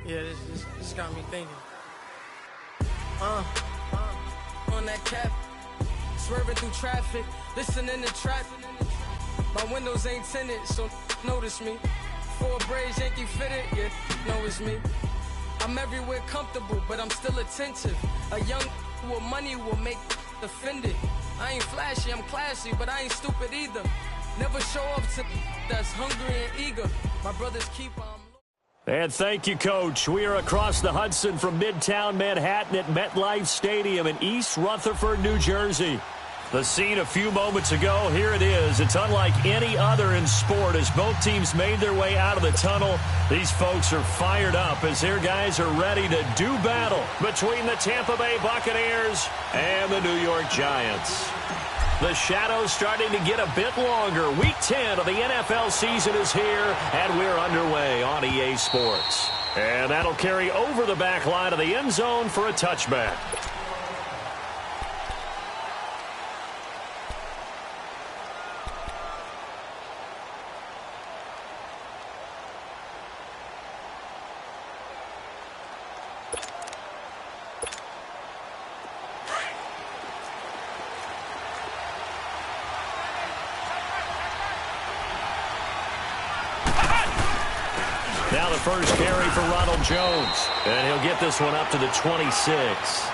Yeah, this got me thinking. On that cap, swerving through traffic, listening to trap. My windows ain't tinted, so notice me. 4 braids, Yankee fitted, yeah, know it's me. I'm everywhere comfortable, but I'm still attentive. A young with money will make offended. I ain't flashy, I'm classy, but I ain't stupid either. Never show up to that's hungry and eager. My brother's keeper, And thank you, Coach. We are across the Hudson from Midtown Manhattan at MetLife Stadium in East Rutherford, New Jersey. The scene a few moments ago, here it is. It's unlike any other in sport as both teams made their way out of the tunnel. These folks are fired up as their guys are ready to do battle between the Tampa Bay Buccaneers and the New York Giants. The shadow's starting to get a bit longer. Week 10 of the NFL season is here, and we're underway on EA Sports. And that'll carry over the back line of the end zone for a touchback. Now the first carry for Ronald Jones. And he'll get this one up to the 26.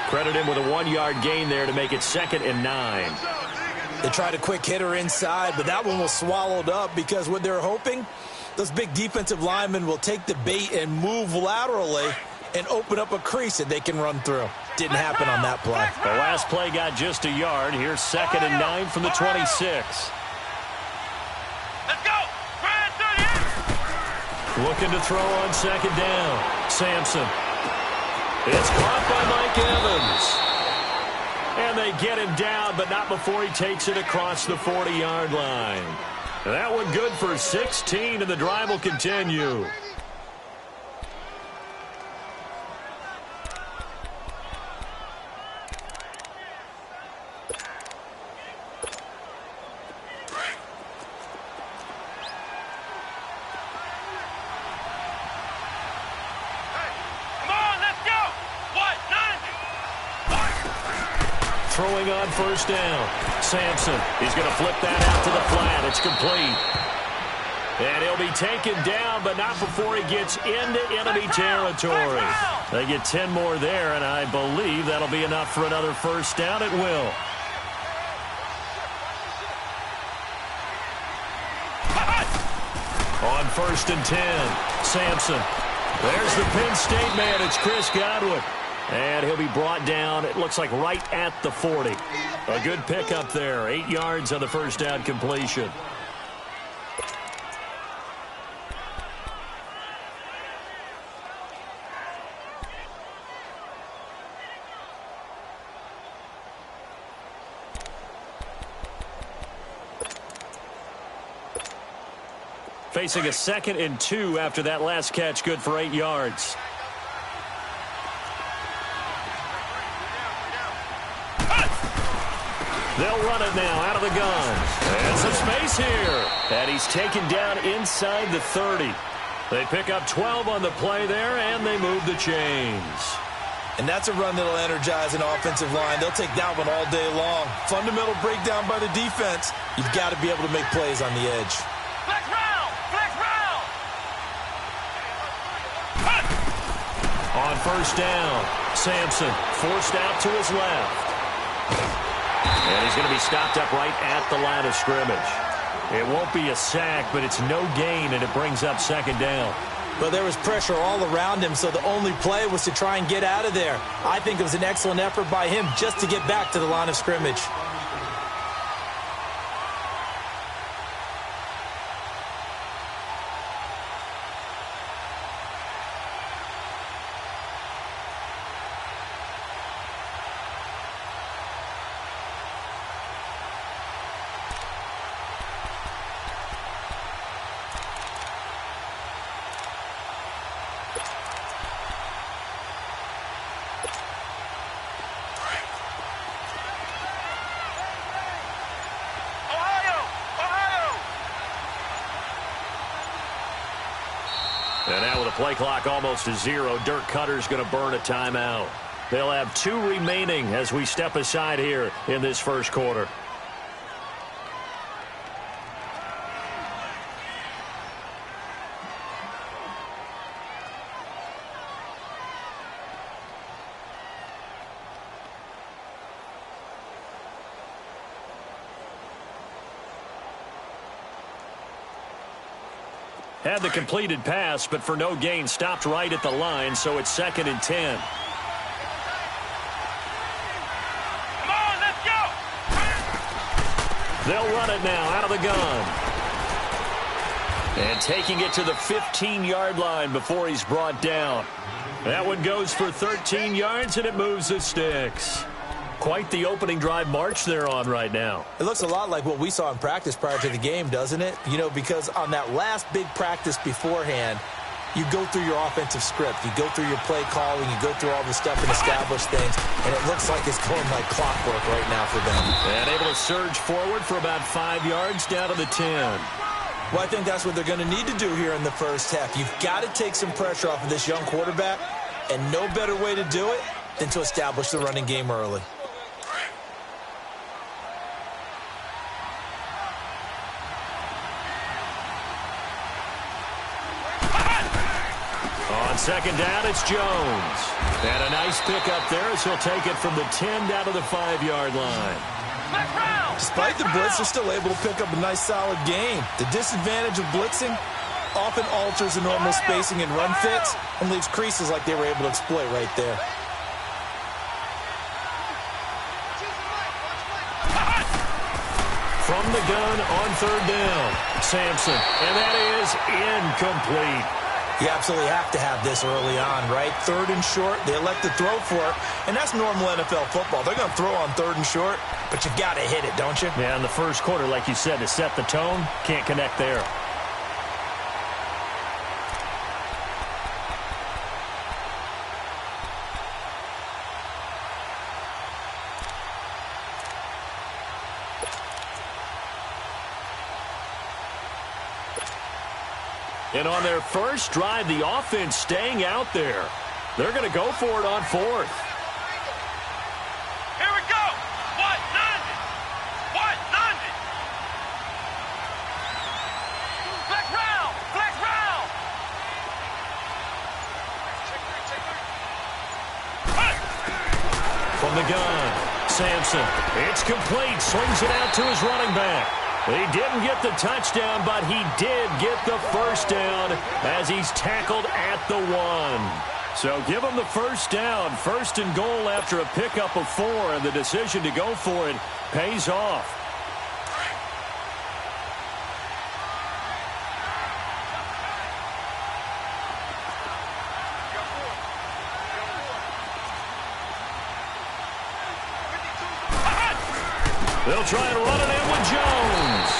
Credit him with a 1-yard gain there to make it 2nd and 9. They tried a quick hitter inside, but that one was swallowed up because what they're hoping, those big defensive linemen will take the bait and move laterally and open up a crease that they can run through. Didn't happen on that play. The last play got just a yard. Here's 2nd and 9 from the 26. Looking to throw on 2nd down. Sampson. It's caught by Mike Evans. And they get him down, but not before he takes it across the 40-yard line. That one good for 16, and the drive will continue. Throwing on 1st down. Sampson. He's going to flip that out to the flat. It's complete. And he'll be taken down, but not before he gets into enemy territory. They get 10 more there, and I believe that'll be enough for another 1st down. It will. On 1st and 10. Sampson. There's the Penn State man. It's Chris Godwin. And he'll be brought down, it looks like, right at the 40. A good pickup there. 8 yards on the 1st down completion. Facing a 2nd and 2 after that last catch, good for 8 yards. They'll run it now out of the gun. And some space here. And he's taken down inside the 30. They pick up 12 on the play there, and they move the chains. And that's a run that'll energize an offensive line. They'll take that one all day long. Fundamental breakdown by the defense. You've got to be able to make plays on the edge. Flex round! Flex round! On 1st down, Sampson forced out to his left. And he's going to be stopped up right at the line of scrimmage. It won't be a sack, but it's no gain, and it brings up 2nd down. But there was pressure all around him, so the only play was to try and get out of there. I think it was an excellent effort by him just to get back to the line of scrimmage. Play clock almost to 0. Dirk Cutter's going to burn a timeout. They'll have 2 remaining as we step aside here in this first quarter. Had the completed pass, but for no gain, stopped right at the line, so it's 2nd and 10. Come on, let's go! They'll run it now out of the gun. And taking it to the 15-yard line before he's brought down. That one goes for 13 yards, and it moves the sticks. Quite the opening drive march they're on right now. It looks a lot like what we saw in practice prior to the game, doesn't it? You know, because on that last big practice beforehand, you go through your offensive script. You go through your play calling. You go through all the stuff and establish things. And it looks like it's going like clockwork right now for them. And able to surge forward for about 5 yards down to the 10. Well, I think that's what they're going to need to do here in the first half. You've got to take some pressure off of this young quarterback. And no better way to do it than to establish the running game early. On second down, it's Jones. And a nice pickup there as he'll take it from the 10 down to the 5-yard line. Despite the blitz, they're still able to pick up a nice, solid gain. The disadvantage of blitzing often alters the normal spacing and run fits and leaves creases like they were able to exploit right there. From the gun on 3rd down, Sampson. And that is incomplete. You absolutely have to have this early on, right? 3rd and short, they elect to throw for it, and that's normal NFL football. They're going to throw on 3rd and short, but you've got to hit it, don't you? Yeah, in the first quarter, like you said, to set the tone, can't connect there. And on their first drive, the offense staying out there. They're going to go for it on 4th. Here we go! What? London! What? London! Flex round! Flex round! From the gun, Sampson. It's complete. Swings it out to his running back. He didn't get the touchdown, but he did get the first down as he's tackled at the 1. So give him the first down. 1st and goal after a pickup of 4, and the decision to go for it pays off. They'll try and run it in with Jones.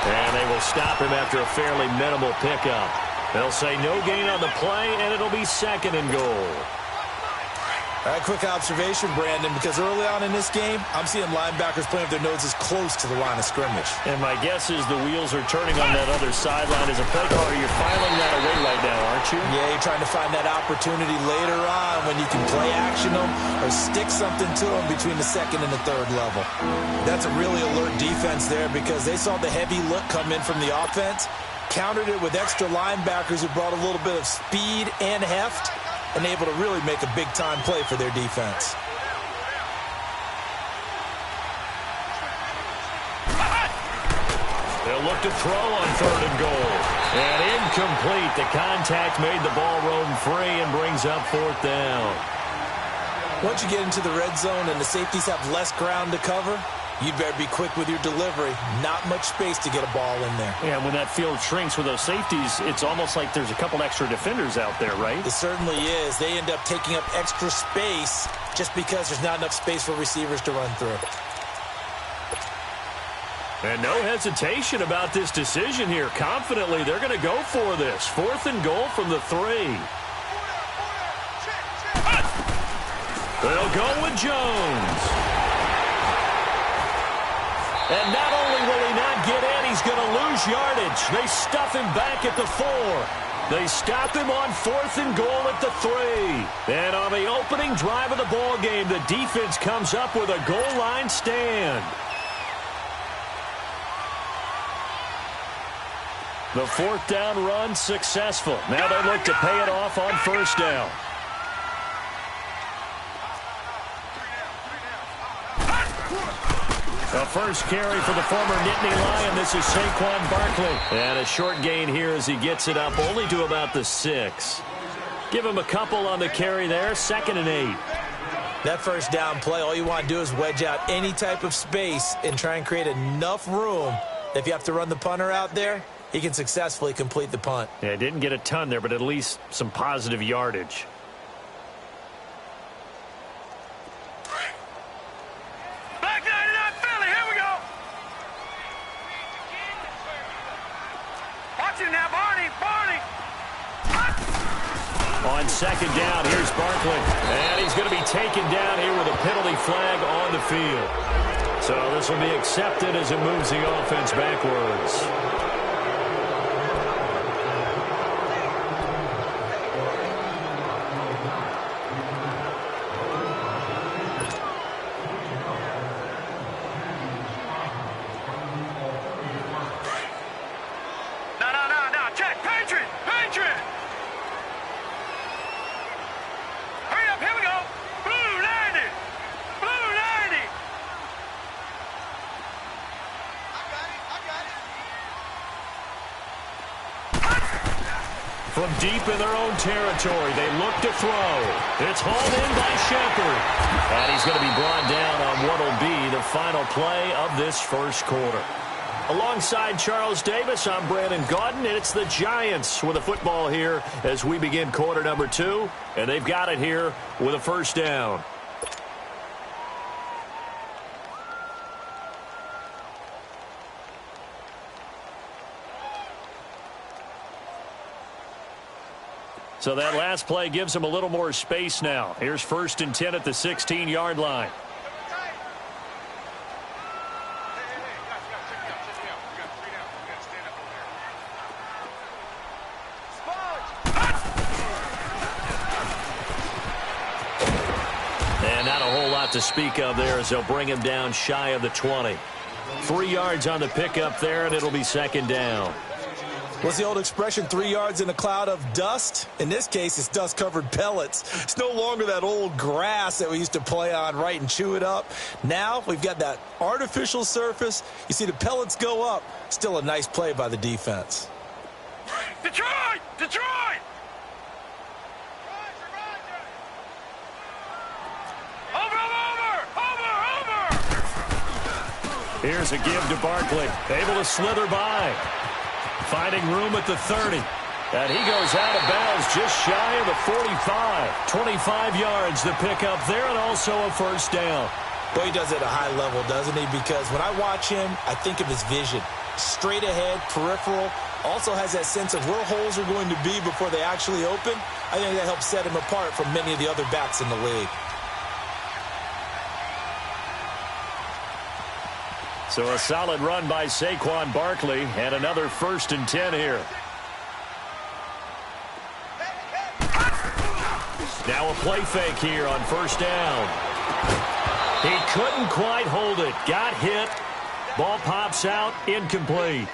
And they will stop him after a fairly minimal pickup. They'll say no gain on the play, and it'll be 2nd and goal. All right, quick observation, Brandon, because early on in this game, I'm seeing linebackers playing with their noses close to the line of scrimmage. And my guess is the wheels are turning on that other sideline. As a play caller, you're filing that away right now, aren't you? Yeah, you're trying to find that opportunity later on when you can play action them or stick something to them between the 2nd and the 3rd level. That's a really alert defense there because they saw the heavy look come in from the offense, countered it with extra linebackers who brought a little bit of speed and heft, and able to really make a big-time play for their defense. They'll look to throw on 3rd and goal. And incomplete. The contact made the ball roam free and brings up 4th down. Once you get into the red zone and the safeties have less ground to cover, you'd better be quick with your delivery. Not much space to get a ball in there. Yeah, when that field shrinks with those safeties, it's almost like there's a couple extra defenders out there, right? It certainly is. They end up taking up extra space just because there's not enough space for receivers to run through. And no hesitation about this decision here. Confidently, they're going to go for this. 4th and goal from the 3. They'll go with Jones. And not only will he not get in, he's going to lose yardage. They stuff him back at the 4. They stop him on 4th and goal at the 3. And on the opening drive of the ball game, the defense comes up with a goal line stand. The 4th down run successful. Now they look to pay it off on 1st down. The first carry for the former Nittany Lion. This is Saquon Barkley. And a short gain here as he gets it up only to about the 6. Give him a couple on the carry there. 2nd and 8. That first down play, all you want to do is wedge out any type of space and try and create enough room that if you have to run the punter out there, he can successfully complete the punt. Yeah, didn't get a ton there, but at least some positive yardage. Back 99 Philly, here we go. Watch it now, Barney. On 2nd down, here's Barkley. And he's going to be taken down here with a penalty flag on the field. So this will be accepted as it moves the offense backwards. No, check, Patriot. Hurry up, here we go. Blue 90. From deep in their own territory, they look to throw. It's hauled in by Shepard. And he's going to be brought down on what will be the final play of this first quarter. Alongside Charles Davis, I'm Brandon Gaudin, and it's the Giants with a football here as we begin quarter number 2. And they've got it here with a 1st down. So that last play gives them a little more space now. Here's 1st and 10 at the 16-yard line. And not a whole lot to speak of there as they'll bring him down shy of the 20. 3 yards on the pickup there, and it'll be 2nd down. What's the old expression, 3 yards in a cloud of dust? In this case, it's dust-covered pellets. It's no longer that old grass that we used to play on, right, and chew it up. Now we've got that artificial surface. You see the pellets go up. Still a nice play by the defense. Detroit! Over! Here's a give to Barkley. Able to slither by. Finding room at the 30. And he goes out of bounds just shy of the 45. 25 yards to pick up there, and also a 1st down. Boy, he does it at a high level, doesn't he? Because when I watch him, I think of his vision. Straight ahead, peripheral. Also has that sense of where holes are going to be before they actually open. I think that helps set him apart from many of the other backs in the league. So a solid run by Saquon Barkley, and another 1st and 10 here. Now a play fake here on 1st down. He couldn't quite hold it. Got hit. Ball pops out. Incomplete.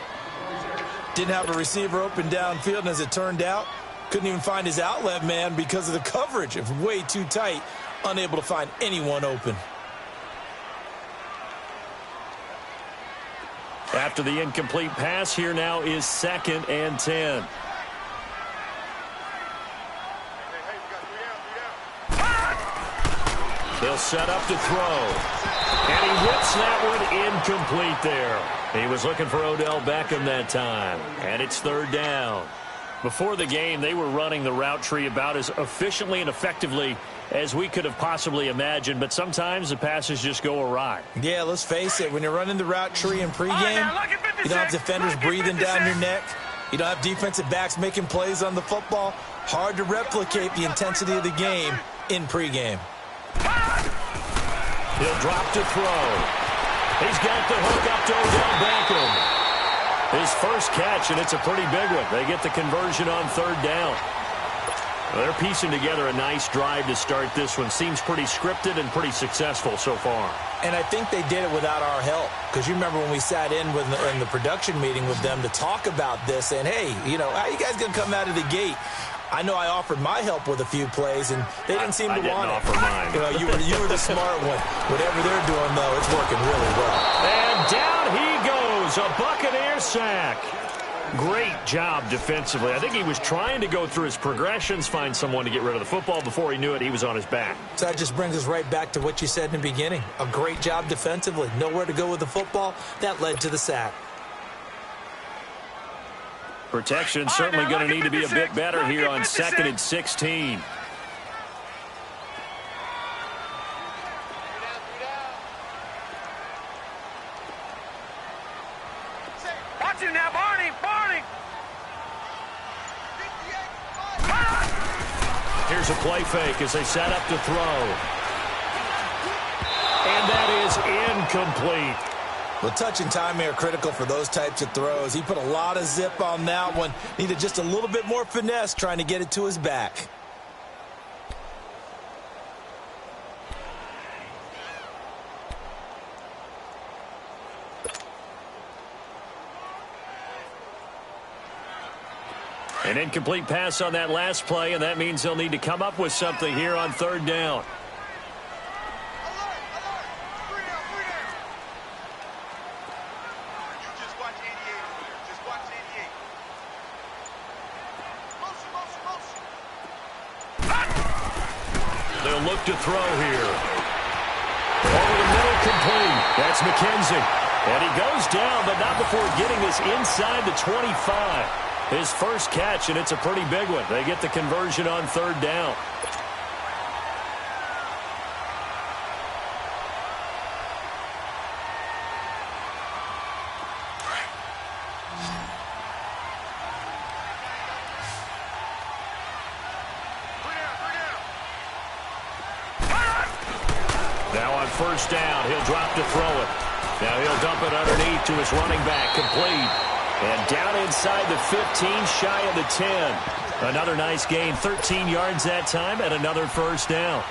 Didn't have a receiver open downfield, and as it turned out, couldn't even find his outlet man because of the coverage. It was way too tight. Unable to find anyone open. After the incomplete pass, here now is 2nd and 10. They'll set up to throw. And he whips that one incomplete there. He was looking for Odell Beckham that time. And it's 3rd down. Before the game, they were running the route tree about as efficiently and effectively as we could have possibly imagined, but sometimes the passes just go awry. Yeah, let's face it. When you're running the route tree in pregame, you don't have defenders breathing down your neck. You don't have defensive backs making plays on the football. Hard to replicate the intensity of the game in pregame. He'll drop to throw. He's got the hook up to Odell Beckham. His first catch, and it's a pretty big one. They get the conversion on third down. Well, they're piecing together a nice drive to start this one. Seems pretty scripted and pretty successful so far. And I think they did it without our help. Because you remember when we sat in the production meeting with them to talk about this, and hey, you know, how you guys going to come out of the gate? I know I offered my help with a few plays, and they didn't seem to want it. I didn't offer mine. You know, you were the smart one. Whatever they're doing, though, it's working really well. And down he goes, a Buccaneer sack. Great job defensively. I think he was trying to go through his progressions, find someone to get rid of the football. Before he knew it, he was on his back. So that just brings us right back to what you said in the beginning. A great job defensively. Nowhere to go with the football. That led to the sack. Protection certainly going to need to be a bit better here on 2nd and 16. Watch him now, Barney! Barney! Here's a play fake as they set up to throw. And that is incomplete. Well, touch and timing are critical for those types of throws. He put a lot of zip on that one. Needed just a little bit more finesse trying to get it to his back. An incomplete pass on that last play, and that means they'll need to come up with something here on third down. They'll look to throw here. Over the middle, complete. That's McKenzie. And he goes down, but not before getting this inside the 25. His first catch, and it's a pretty big one. They get the conversion on third down. Now on first down, he'll drop to throw it. Now he'll dump it underneath to his running back, complete. And down inside the 15, shy of the 10. Another nice gain, 13 yards that time, and another first down.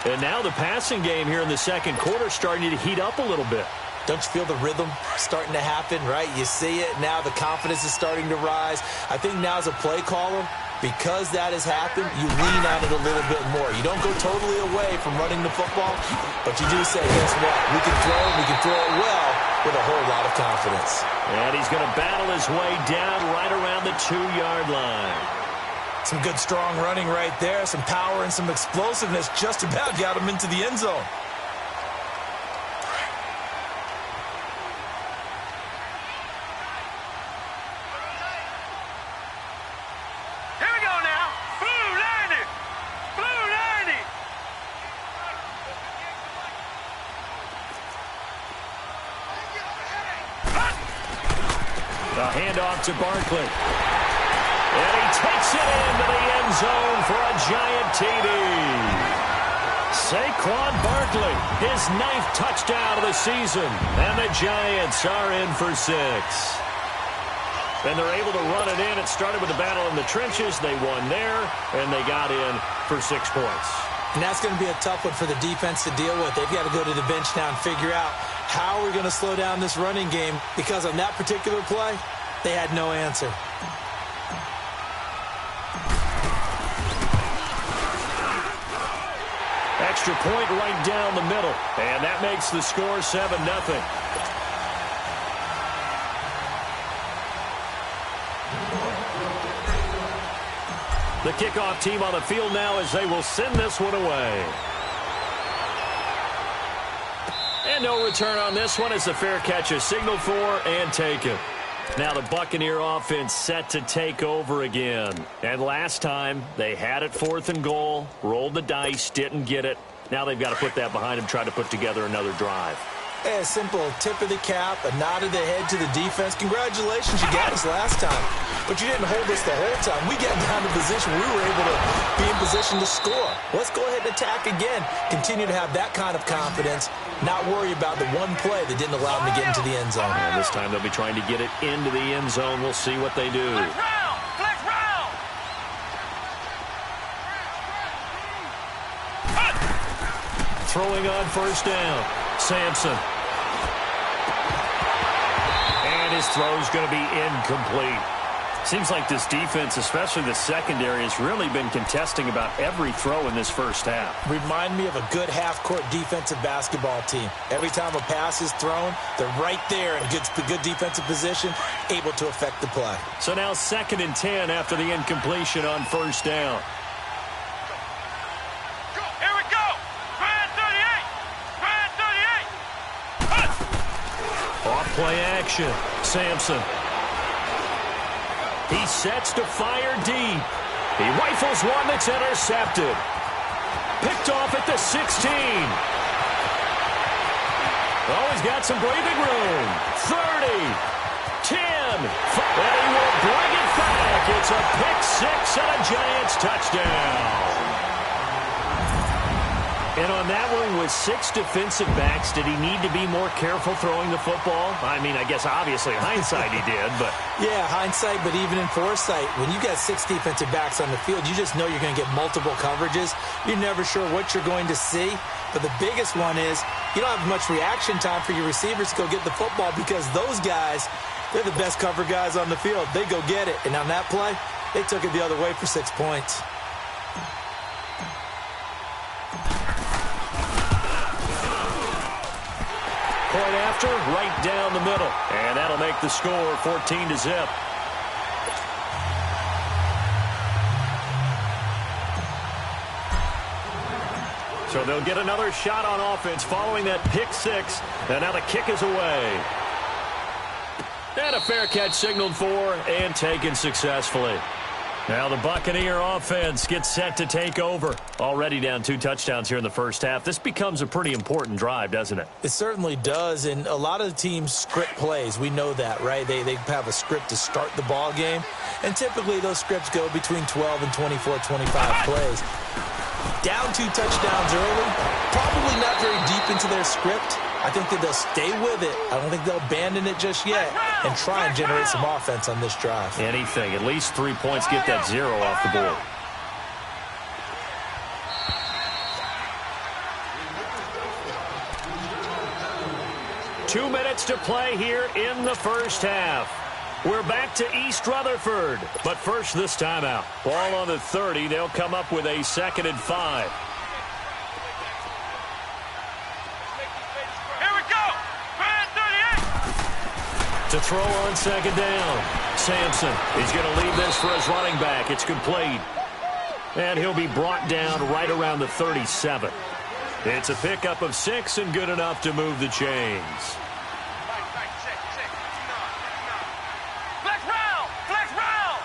And now the passing game here in the second quarter starting to heat up a little bit. Don't you feel the rhythm starting to happen, right? You see it. Now the confidence is starting to rise. I think now as a play caller, because that has happened, you lean on it a little bit more. You don't go totally away from running the football, but you do say, guess what? We can throw it well with a whole lot of confidence. And he's going to battle his way down right around the 2-yard line. Some good, strong running right there. Some power and some explosiveness just about got him into the end zone. The handoff to Barkley. And he takes it into the end zone for a giant TD. Saquon Barkley, his 9th touchdown of the season. And the Giants are in for 6. And they're able to run it in. It started with the battle in the trenches. They won there, and they got in for 6 points. And that's going to be a tough one for the defense to deal with. They've got to go to the bench now and figure out how we're going to slow down this running game, because on that particular play, they had no answer. Extra point right down the middle, and that makes the score 7-0. The kickoff team on the field now as they will send this one away. And no return on this one as the fair catch is signaled for and taken. Now the Buccaneer offense set to take over again. And last time they had it 4th and goal, rolled the dice, didn't get it. Now they've got to put that behind them, try to put together another drive. Hey, a simple tip of the cap, a nod of the head to the defense. Congratulations, you got us last time. But you didn't hold us the whole time. We got down to position. We were able to be in position to score. Let's go ahead and attack again. Continue to have that kind of confidence. Not worry about the one play that didn't allow them to get into the end zone. And this time they'll be trying to get it into the end zone. We'll see what they do. Flex round! Throwing on first down. Sampson. And his throw's going to be incomplete. Seems like this defense, especially the secondary, has really been contesting about every throw in this first half. Remind me of a good half-court defensive basketball team. Every time a pass is thrown, they're right there in good defensive position, able to affect the play. So now 2nd and 10 after the incompletion on first down. Here we go! Grand 38! Grand 38! Off-play action. Sampson. He sets to fire deep. He rifles one that's intercepted. Picked off at the 16. Oh, he's got some breathing room. 30. 10. And he will bring it back. It's a pick six and a Giants touchdown. And on that one, with 6 defensive backs, did he need to be more careful throwing the football? I mean, I guess obviously hindsight he did, but... Yeah, hindsight, but even in foresight, when you got 6 defensive backs on the field, you just know you're going to get multiple coverages. You're never sure what you're going to see. But the biggest one is you don't have much reaction time for your receivers to go get the football because those guys, they're the best cover guys on the field. They go get it. And on that play, they took it the other way for 6 points. Point after, right down the middle. And that'll make the score 14-0. So they'll get another shot on offense following that pick six. And now the kick is away. And a fair catch signaled for and taken successfully. Now the Buccaneer offense gets set to take over. Already down 2 touchdowns here in the first half. This becomes a pretty important drive, doesn't it? It certainly does, and a lot of the teams script plays. We know that, right? They have a script to start the ball game, and typically those scripts go between 12 and 24, 25 plays. Down 2 touchdowns early, probably not very deep into their script. I think that they'll stay with it. I don't think they'll abandon it just yet and try and generate some offense on this drive. Anything. At least 3 points, get that 0 off the board. Two minutes to play here in the first half. We're back to East Rutherford. But first, this timeout. Ball on the 30. They'll come up with a 2nd and 5. To throw on 2nd down. Sampson. He's going to leave this for his running back. It's complete. And he'll be brought down right around the 37. It's a pickup of 6 and good enough to move the chains. Flex round! Flex round!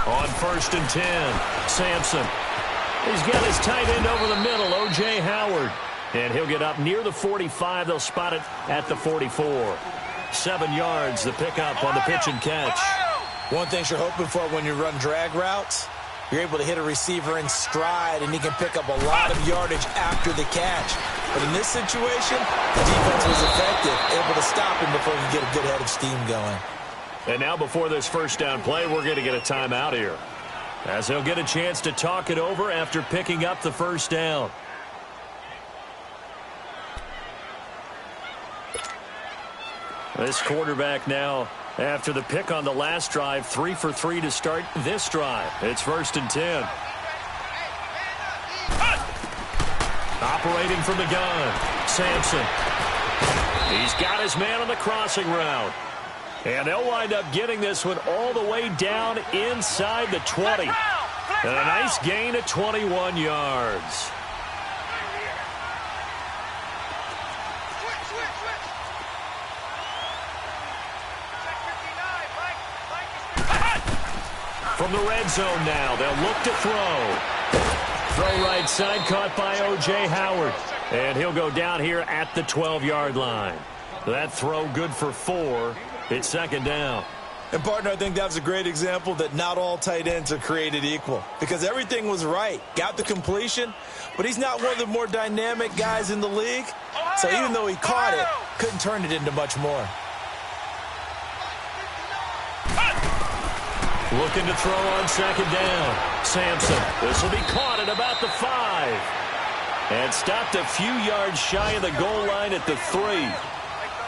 On 1st and 10. Sampson. He's got his tight end over the middle, O.J. Howard. And he'll get up near the 45. They'll spot it at the 44. 7 yards, the pickup on the pitch and catch. One thing you're hoping for when you run drag routes, you're able to hit a receiver in stride, and he can pick up a lot of yardage after the catch. But in this situation, the defense was effective, able to stop him before he could get a good head of steam going. And now before this first down play, we're going to get a timeout here, as he'll get a chance to talk it over after picking up the first down. This quarterback now, after the pick on the last drive, 3 for 3 to start this drive. It's 1st and 10. Operating from the gun, Sampson. He's got his man on the crossing route. And they'll wind up getting this one all the way down inside the 20. And a nice gain of 21 yards. From the red zone now, they'll look to throw. Throw right side, caught by O.J. Howard. And he'll go down here at the 12-yard line. That throw good for 4. It's second down. And, partner, I think that's a great example that not all tight ends are created equal, because everything was right. Got the completion, but he's not one of the more dynamic guys in the league. So even though he caught it, couldn't turn it into much more. Looking to throw on second down. Sampson. This will be caught at about the 5. And stopped a few yards shy of the goal line at the 3.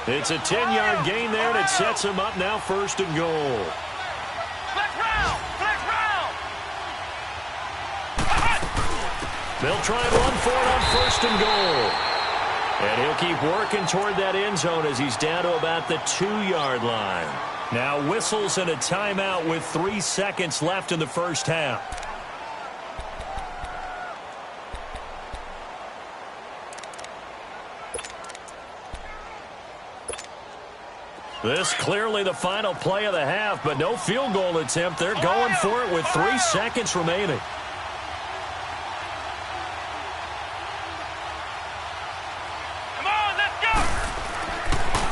It's a 10-yard gain there, and it sets him up now first and goal. Flex round! Flex round! They'll try and run for it on first and goal. And he'll keep working toward that end zone as he's down to about the 2-yard line. Now whistles and a timeout with 3 seconds left in the first half. This clearly the final play of the half, but no field goal attempt. They're going for it with 3 seconds remaining. Come on, let's go!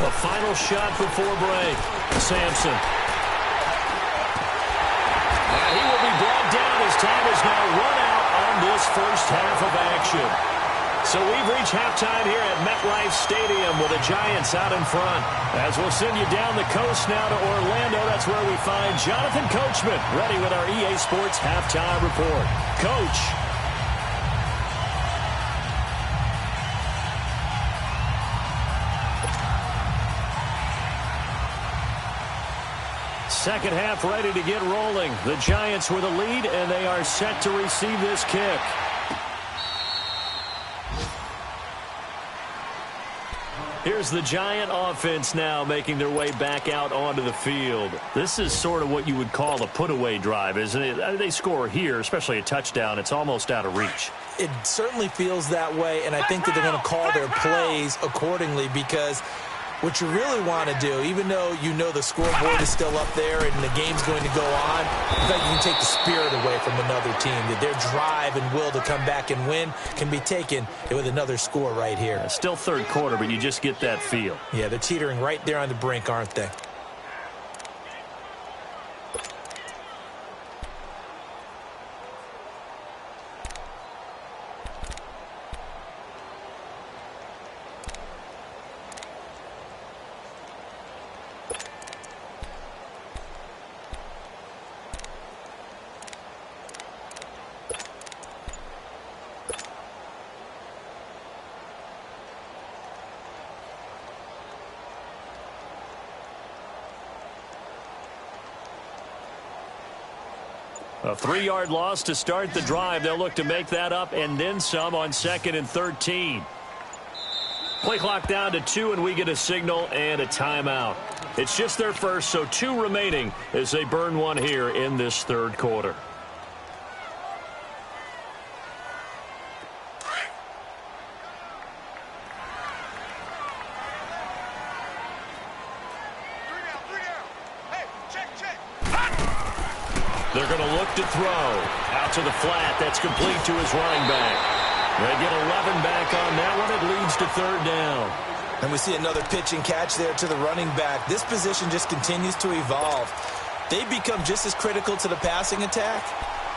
A final shot before break. Sampson. And he will be brought down as time is now run out on this first half of action. So we've reached halftime here at MetLife Stadium with the Giants out in front. As we'll send you down the coast now to Orlando, that's where we find Jonathan Coachman ready with our EA Sports Halftime Report. Coach. Second half ready to get rolling. The Giants with a lead, and they are set to receive this kick. Here's the Giant offense now making their way back out onto the field. This is sort of what you would call a put-away drive, isn't it? They score here, especially a touchdown. It's almost out of reach. It certainly feels that way, and I think that they're going to call their plays accordingly, because what you really want to do, even though you know the scoreboard is still up there and the game's going to go on, in fact, you can take the spirit away from another team. That their drive and will to come back and win can be taken with another score right here. It's still third quarter, but you just get that feel. Yeah, they're teetering right there on the brink, aren't they? A 3-yard loss to start the drive. They'll look to make that up and then some on 2nd and 13. Play clock down to 2, and we get a signal and a timeout. It's just their first, so 2 remaining as they burn one here in this third quarter. They're going to look to throw. Out to the flat. That's complete to his running back. They get 11 back on that one. It leads to third down. And we see another pitch and catch there to the running back. This position just continues to evolve. They've become just as critical to the passing attack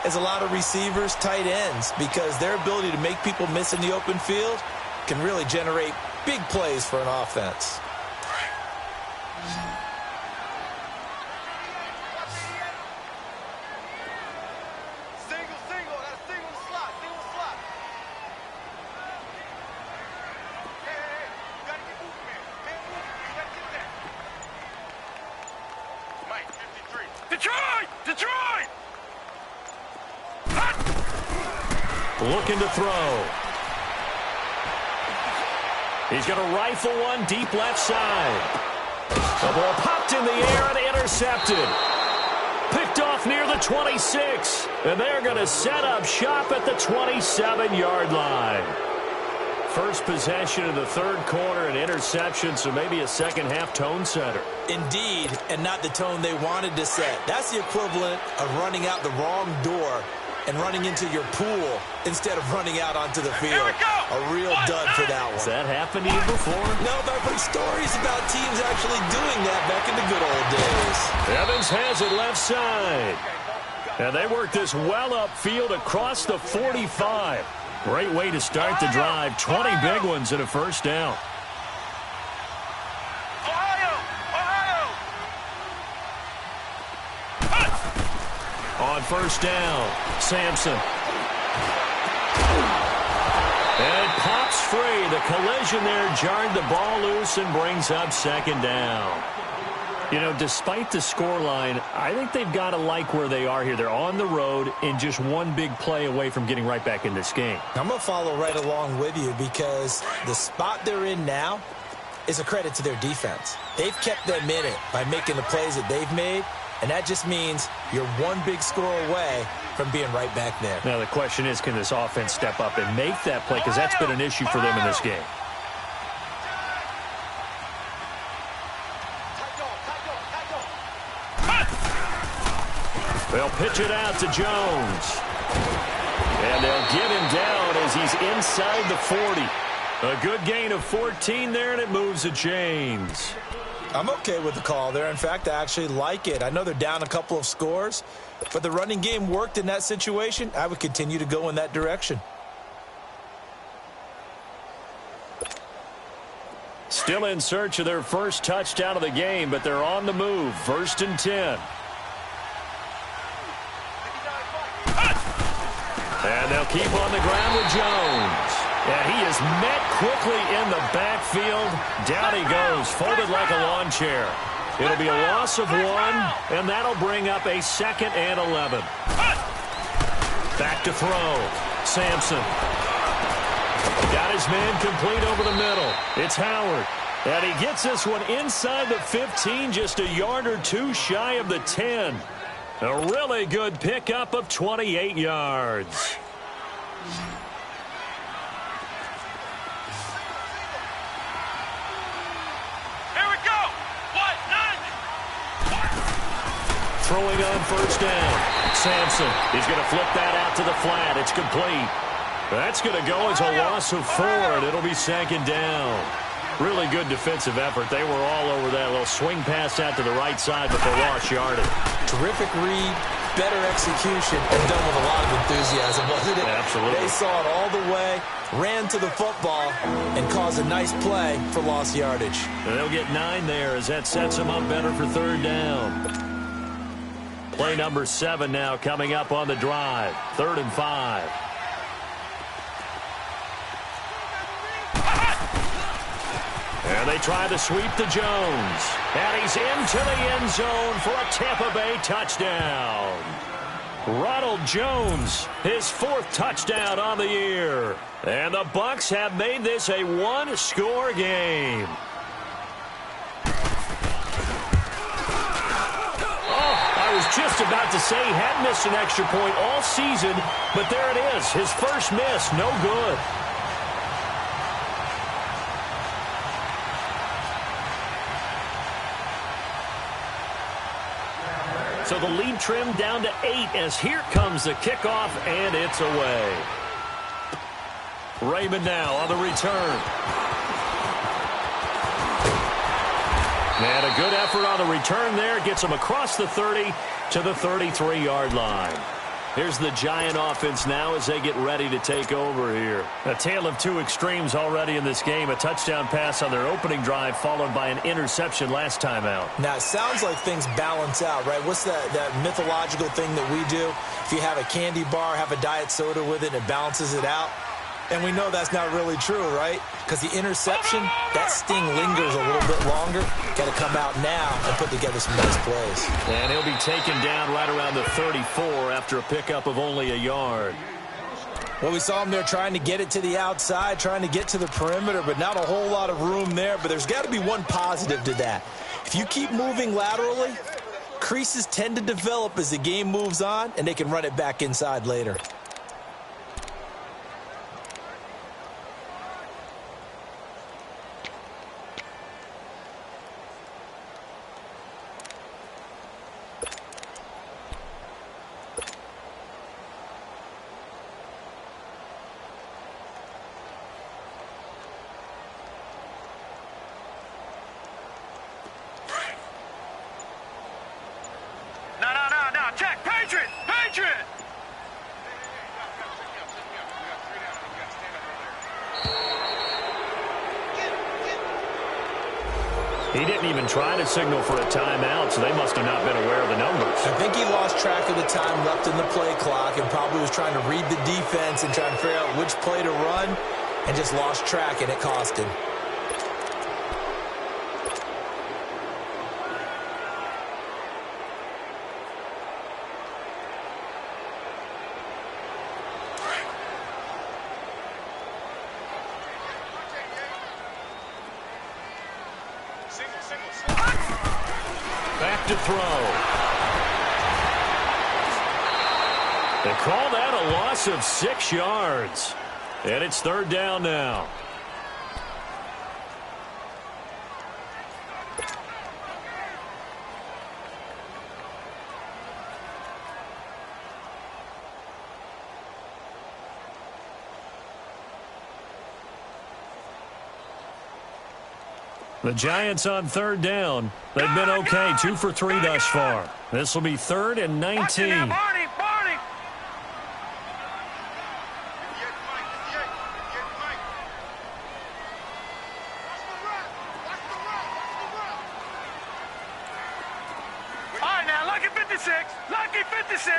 as a lot of receivers, tight ends, because their ability to make people miss in the open field can really generate big plays for an offense. Looking to throw. He's going to rifle one deep left side. The ball popped in the air and intercepted. Picked off near the 26. And they're going to set up shop at the 27-yard line. first possession of the third quarter, an interception, so maybe a second-half tone setter. Indeed, and not the tone they wanted to set. That's the equivalent of running out the wrong door and running into your pool instead of running out onto the field. A real dud for that one. Has that happened to you before? No, but I've heard stories about teams actually doing that back in the good old days. Evans has it left side. And they work this well upfield across the 45. Great way to start the drive. 20 big ones and a first down. On first down, Sampson. And pops free. The collision there jarred the ball loose and brings up second down. You know, despite the scoreline, I think they've got to like where they are here. They're on the road and just one big play away from getting right back in this game. I'm going to follow right along with you because the spot they're in now is a credit to their defense. They've kept them in it by making the plays that they've made, and that just means you're one big score away from being right back there. Now, the question is, can this offense step up and make that play? Because that's been an issue for them in this game. They'll pitch it out to Jones. And they'll get him down as he's inside the 40. A good gain of 14 there, and it moves the chains. I'm okay with the call there. In fact, I actually like it. I know they're down a couple of scores, but the running game worked in that situation. I would continue to go in that direction. Still in search of their first touchdown of the game, but they're on the move. 1st and 10. And they'll keep on the ground with Jones. And he is met quickly in the backfield. Down he goes, folded like a lawn chair. It'll be a loss of 1, and that'll bring up a 2nd and 11. Back to throw. Sampson. Got his man complete over the middle. It's Howard. And he gets this one inside the 15, just a yard or two shy of the 10. A really good pickup of 28 yards. Here we go. What? None. Throwing on first down. Sampson. He's going to flip that out to the flat. It's complete. That's going to go as a loss of 4, and it'll be 2nd down. Really good defensive effort. They were all over that little swing pass out to the right side, but they lost yardage. Terrific read, better execution, and done with a lot of enthusiasm, wasn't it? Absolutely. They saw it all the way, ran to the football, and caused a nice play for lost yardage. And they'll get 9 there as that sets them up better for 3rd down. Play number 7 now coming up on the drive. 3rd and 5. And they try to sweep to Jones. And he's into the end zone for a Tampa Bay touchdown. Ronald Jones, his 4th touchdown on the year. And the Bucs have made this a 1-score game. Oh, I was just about to say he hadn't missed an extra point all season, but there it is. His first miss, no good. So the lead trimmed down to 8 as here comes the kickoff, and it's away. Raymond now on the return. And a good effort on the return there. Gets him across the 30 to the 33-yard line. Here's the Giant offense now as they get ready to take over here. A tale of 2 extremes already in this game. A touchdown pass on their opening drive followed by an interception last time out. Now, it sounds like things balance out, right? What's that mythological thing that we do? If you have a candy bar, have a diet soda with it, and it balances it out. And we know that's not really true, right? Because the interception, that sting lingers a little bit longer. Got to come out now and put together some nice plays. And he'll be taken down right around the 34 after a pickup of only a yard. Well, we saw him there trying to get it to the outside, trying to get to the perimeter, but not a whole lot of room there. But there's got to be one positive to that. If you keep moving laterally, creases tend to develop as the game moves on, and they can run it back inside later. He didn't even try to signal for a timeout, so they must have not been aware of the numbers. I think he lost track of the time left in the play clock and probably was trying to read the defense and trying to figure out which play to run and just lost track, and it cost him. Back to throw. They call that a loss of 6 yards. And it's third down now. The Giants on third down. They've been okay, 2 for 3 thus far. This will be 3rd and 19. Lucky 56.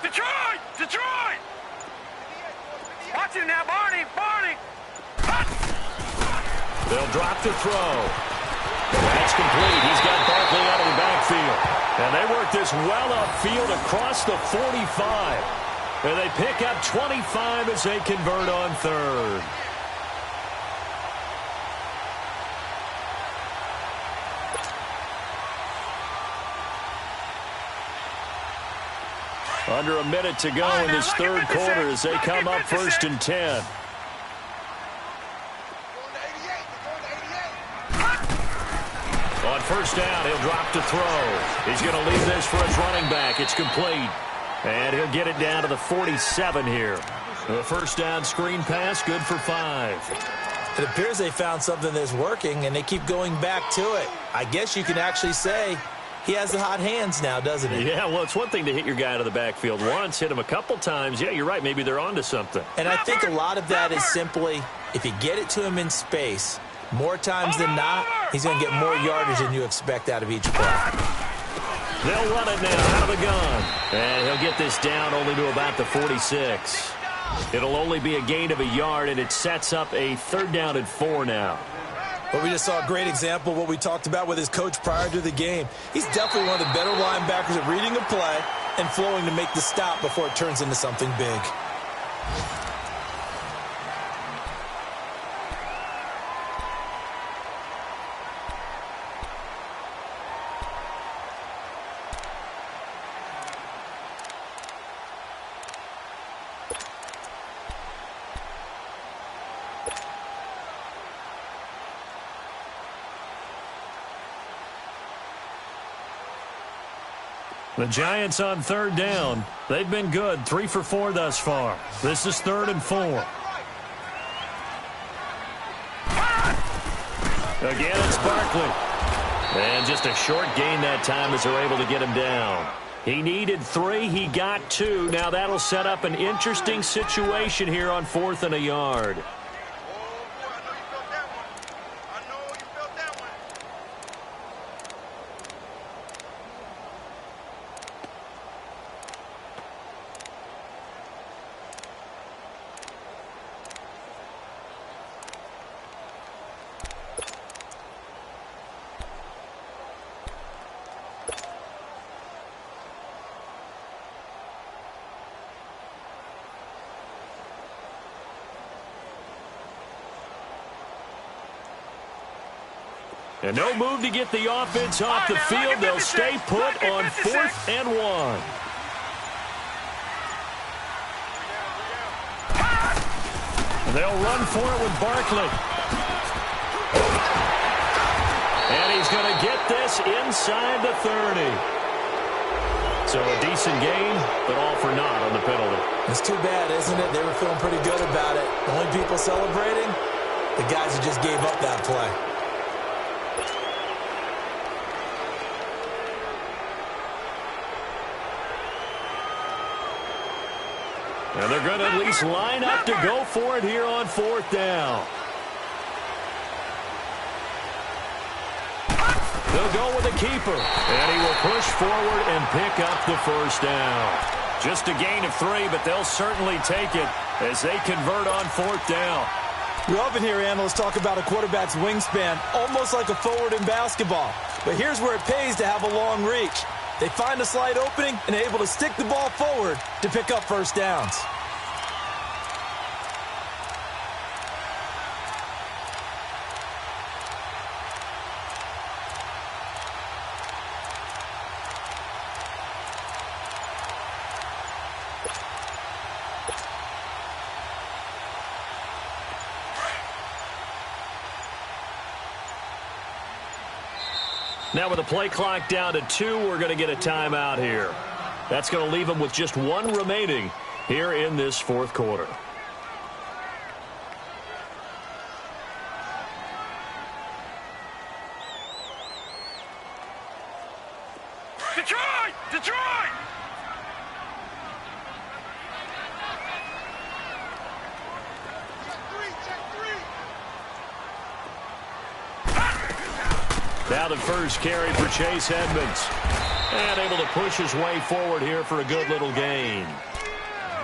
Detroit! Detroit! Watch him now, Barney! They'll drop the throw. That's complete. He's got Barkley out of the backfield. And they work this well upfield across the 45. And they pick up 25 as they convert on third. Under a minute to go in this third quarter as they come up 1st and 10. On first down, he'll drop to throw. He's going to leave this for his running back. It's complete. And he'll get it down to the 47 here. The first down screen pass, good for 5. It appears they found something that's working, and they keep going back to it. I guess you can actually say he has the hot hands now, doesn't he? Yeah, well, it's one thing to hit your guy out of the backfield once, hit him a couple times. Yeah, you're right. Maybe they're onto something. And I think a lot of that is simply if you get it to him in space, more times than not, he's going to get more yardage than you expect out of each play. They'll run it now out of the gun. And he'll get this down only to about the 46. It'll only be a gain of a yard, and it sets up a 3rd down and 4 now. Well, we just saw a great example of what we talked about with his coach prior to the game. He's definitely one of the better linebackers at reading a play and flowing to make the stop before it turns into something big. The Giants on 3rd down. They've been good, 3 for 4 thus far. This is 3rd and 4. Again, it's Barkley. And just a short gain that time as they're able to get him down. He needed 3. He got 2. Now that'll set up an interesting situation here on 4th and a yard. And no move to get the offense off the field. They'll stay put on 4th and 1. They'll run for it with Barkley. And he's going to get this inside the 30. So a decent gain, but all for naught on the penalty. It's too bad, isn't it? They were feeling pretty good about it. The only people celebrating, the guys who just gave up that play. And they're going to at least line up to go for it here on 4th down. They'll go with the keeper, and he will push forward and pick up the first down. Just a gain of 3, but they'll certainly take it as they convert on 4th down. We often hear analysts talk about a quarterback's wingspan, almost like a forward in basketball. But here's where it pays to have a long reach. They find a slight opening and are able to stick the ball forward to pick up first downs. Now with the play clock down to 2, we're going to get a timeout here. That's going to leave them with just 1 remaining here in this 4th quarter. Detroit! Detroit! Now the first carry for Chase Edmonds. And able to push his way forward here for a good little gain.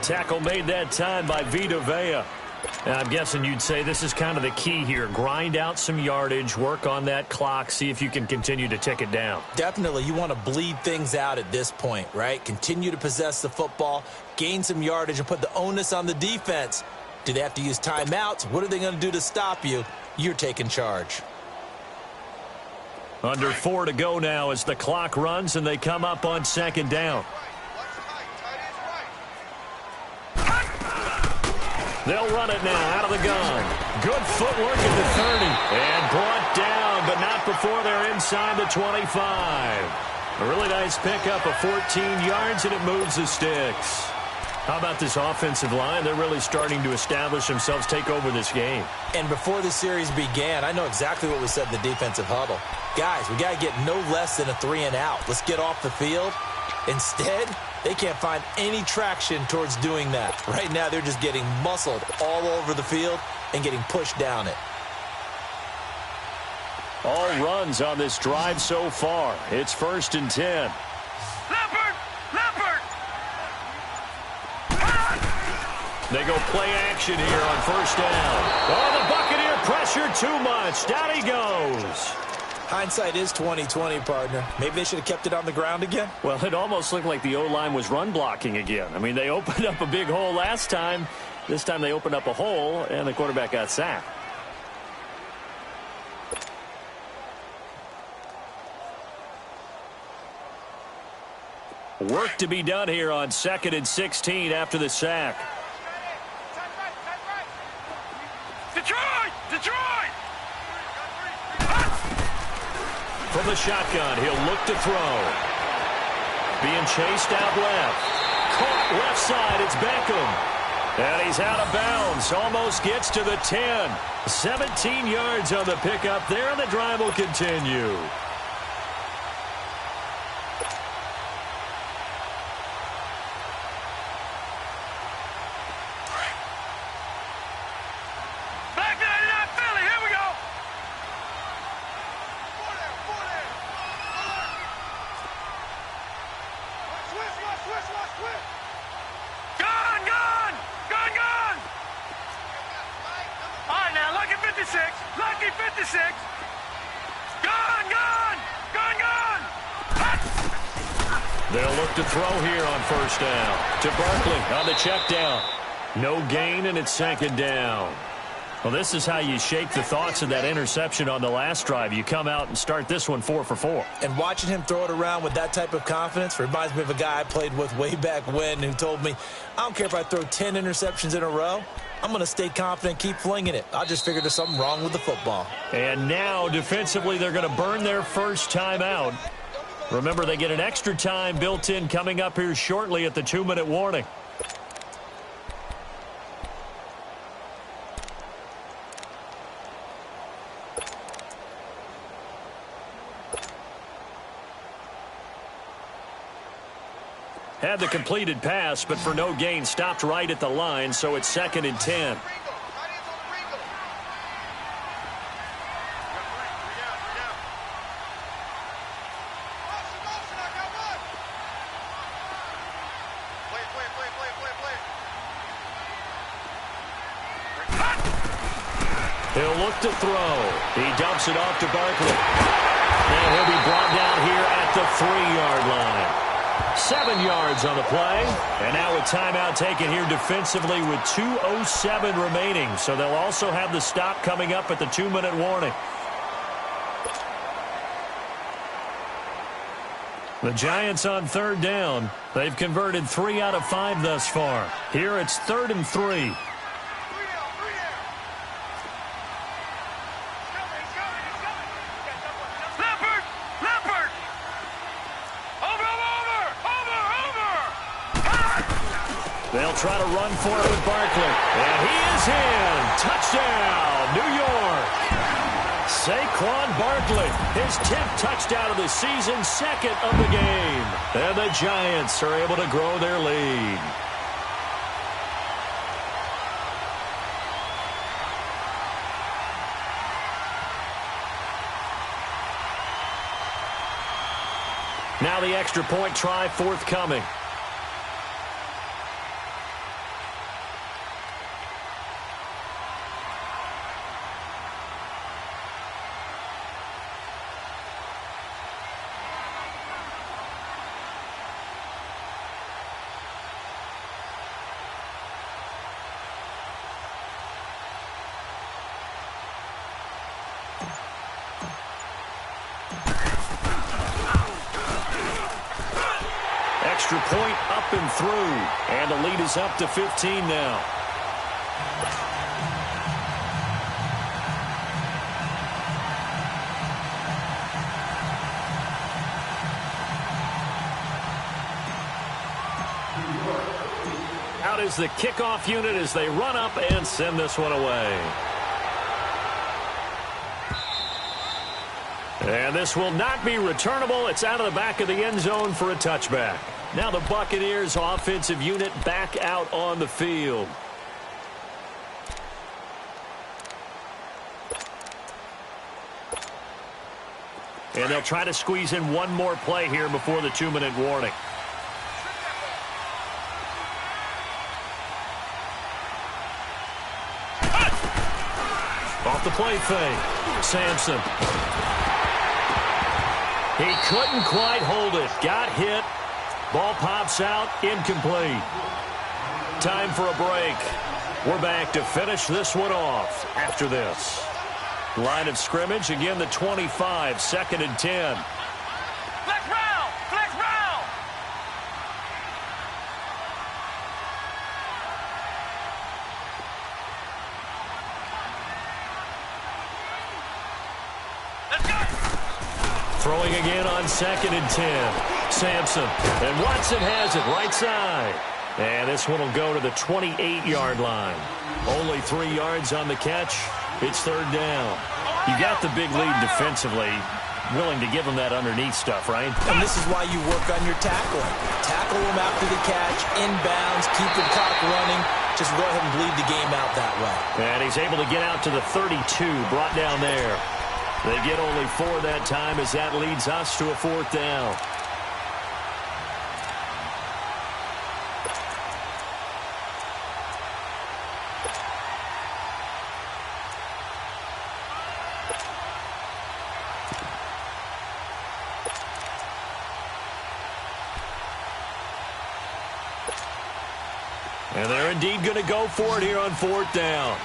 Tackle made that time by Vita Vea. And I'm guessing you'd say this is kind of the key here. Grind out some yardage, work on that clock, see if you can continue to tick it down. Definitely, you want to bleed things out at this point, right? Continue to possess the football, gain some yardage, and put the onus on the defense. Do they have to use timeouts? What are they going to do to stop you? You're taking charge. Under 4 to go now as the clock runs and they come up on 2nd down. They'll run it now out of the gun. Good footwork at the 30. And brought down, but not before they're inside the 25. A really nice pickup of 14 yards, and it moves the sticks. How about this offensive line? They're really starting to establish themselves, take over this game. And before the series began, I know exactly what was said in the defensive huddle. Guys, we got to get no less than a 3-and-out. Let's get off the field. Instead, they can't find any traction towards doing that. Right now, they're just getting muscled all over the field and getting pushed down it. All runs on this drive so far. It's 1st and 10. Leopard! Leopard! They go play action here on 1st down. Oh, the Buccaneer pressure too much. Down he goes. Hindsight is 20/20, partner. Maybe they should have kept it on the ground again. Well, it almost looked like the O-line was run blocking again. I mean, they opened up a big hole last time. This time they opened up a hole, and the quarterback got sacked. Work to be done here on 2nd and 16 after the sack. Detroit! Detroit! From the shotgun, he'll look to throw. Being chased out left. Caught left side, it's Beckham. And he's out of bounds, almost gets to the 10. 17 yards on the pickup there, and the drive will continue. Lucky 56. Gone, gone, gone, gone. They'll look to throw here on 1st down. To Barkley on the check down. No gain, and it's 2nd down. Well, this is how you shake the thoughts of that interception on the last drive. You come out and start this one 4 for 4. And watching him throw it around with that type of confidence reminds me of a guy I played with way back when who told me, I don't care if I throw 10 interceptions in a row. I'm going to stay confident, keep flinging it. I just figured there's something wrong with the football. And now, defensively, they're going to burn their first time out. Remember, they get an extra time built in coming up here shortly at the 2-minute warning. Had the completed pass, but for no gain, stopped right at the line, so it's 2nd and 10. He'll look to throw. He dumps it off to Barkley. And he'll be brought down here at the 3-yard line. 7 yards on the play. And now a timeout taken here defensively with 2:07 remaining. So they'll also have the stop coming up at the 2-minute warning. The Giants on 3rd down. They've converted 3 out of 5 thus far. Here it's 3rd and 3. They'll try to run for it with Barkley. And he is in. Touchdown, New York. Saquon Barkley, his 10th touchdown of the season, 2nd of the game. And the Giants are able to grow their lead. Now the extra point try forthcoming. Extra point up and through. And the lead is up to 15 now. Out is the kickoff unit as they run up and send this one away. And this will not be returnable. It's out of the back of the end zone for a touchback. Now the Buccaneers offensive unit back out on the field. And they'll try to squeeze in one more play here before the 2-minute warning. Off the play fake. Sampson. He couldn't quite hold it. Got hit. Ball pops out. Incomplete. Time for a break. We're back to finish this one off after this. Line of scrimmage, again the 25, 2nd and 10. Flex round! Flex round! Let's go! Throwing again on 2nd and 10. Sampson. And Watson has it right side. And this one will go to the 28-yard line. Only 3 yards on the catch. It's 3rd down. You got the big lead defensively. Willing to give them that underneath stuff, right? And this is why you work on your tackling. Tackle them after the catch, inbounds, keep the clock running. Just go ahead and bleed the game out that way. And he's able to get out to the 32, brought down there. They get only 4 that time as that leads us to a 4th down. And they're indeed going to go for it here on 4th down.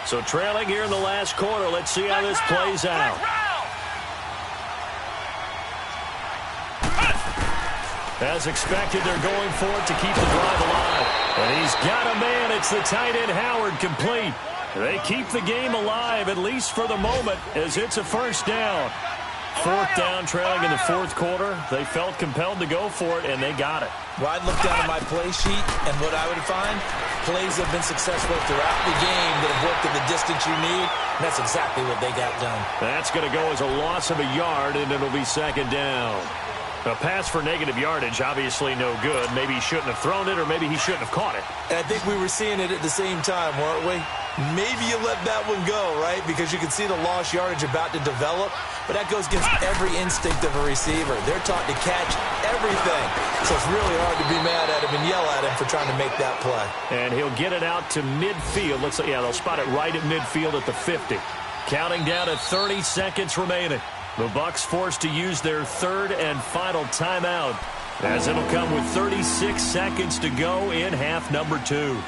So trailing here in the last quarter. Let's see how this plays out. As expected, they're going for it to keep the drive alive. And he's got a man. It's the tight end, Howard, complete. They keep the game alive, at least for the moment, as it's a 1st down. 4th down, trailing in the 4th quarter. They felt compelled to go for it, and they got it. Well, I'd look down at my play sheet, and what I would find, plays have been successful throughout the game that have worked at the distance you need, and that's exactly what they got done. That's going to go as a loss of a yard, and it'll be 2nd down. A pass for negative yardage, obviously no good. Maybe he shouldn't have thrown it, or maybe he shouldn't have caught it. And I think we were seeing it at the same time, weren't we? Maybe you let that one go, right? Because you can see the lost yardage about to develop, but that goes against every instinct of a receiver. They're taught to catch everything, so it's really hard to be mad at him and yell at him for trying to make that play. And he'll get it out to midfield. Looks like, yeah, they'll spot it right at midfield at the 50. Counting down at 30 seconds remaining. The Bucs forced to use their third and final timeout, as it'll come with 36 seconds to go in half number 2.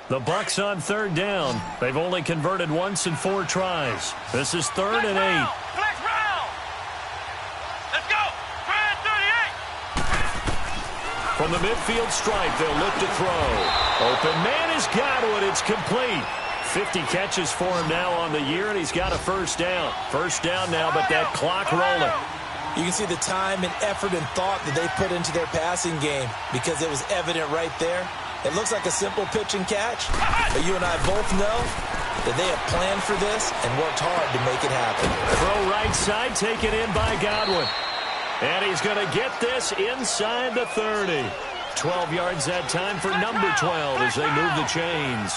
The Bucs on third down. They've only converted once in 4 tries. This is 3rd and 8. Next round. Let's go. Try it, 38. From the midfield stripe, they'll look to throw. Open man has got it. It's complete. 50 catches for him now on the year, and he's got a first down. First down now, but that clock rolling. You can see the time and effort and thought that they put into their passing game because it was evident right there. It looks like a simple pitch and catch, but you and I both know that they have planned for this and worked hard to make it happen. Throw right side, taken in by Godwin. And he's going to get this inside the 30. 12 yards that time for number 12 as they move the chains.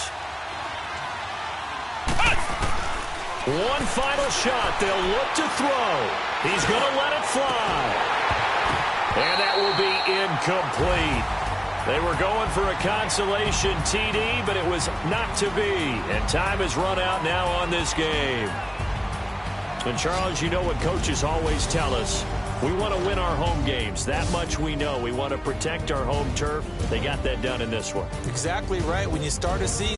One final shot. They'll look to throw. He's going to let it fly. And that will be incomplete. They were going for a consolation TD, but it was not to be. And time has run out now on this game. And, Charles, you know what coaches always tell us. We want to win our home games. That much we know. We want to protect our home turf. They got that done in this one. Exactly right. When you start a season.